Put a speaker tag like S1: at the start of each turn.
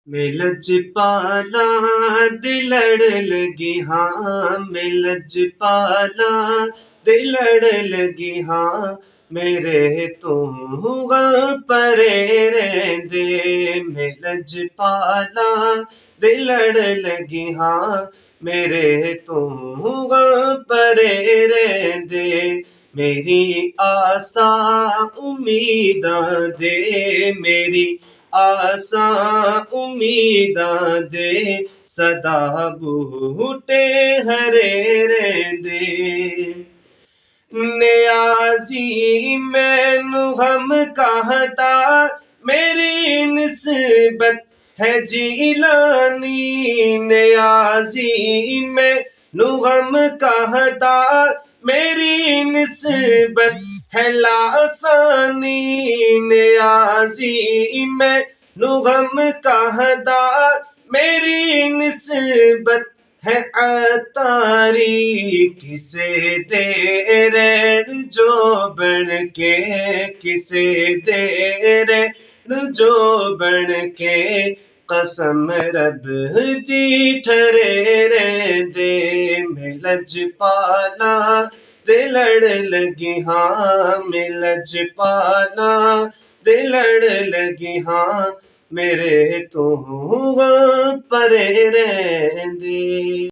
S1: मैं लजपाला दिल लड़ लगी हाँ, मैं लजपाला दिल लड़ लगी हाँ, मेरे तू परे रहंदे। मैं लजपाला दिल लड़ लगी हाँ, मेरे तू परे रहंदे। मेरी आसा उम्मीदां दे, मेरी आसा उम्मीदां दे, सदा बूटे हरे रहंदे। नियाज़ी मैनू गम कहता, मेरी निस्बत है जीलानी। नियाज़ी मैनू गम कहता, मेरी निस्बत है लासानी। नियाज़ी मैनू गम कहता, मेरी निस्बत है अतारी। किसे दे रैन जो बन के, किसे दे रैन जो बन के, कसम रब दी ठरे रहंदे। मैं लजपाला दे लड़ लगी हाँ, मैं लजपाला दे लड़ लगी हाँ, मेरे तू परे रहंदे।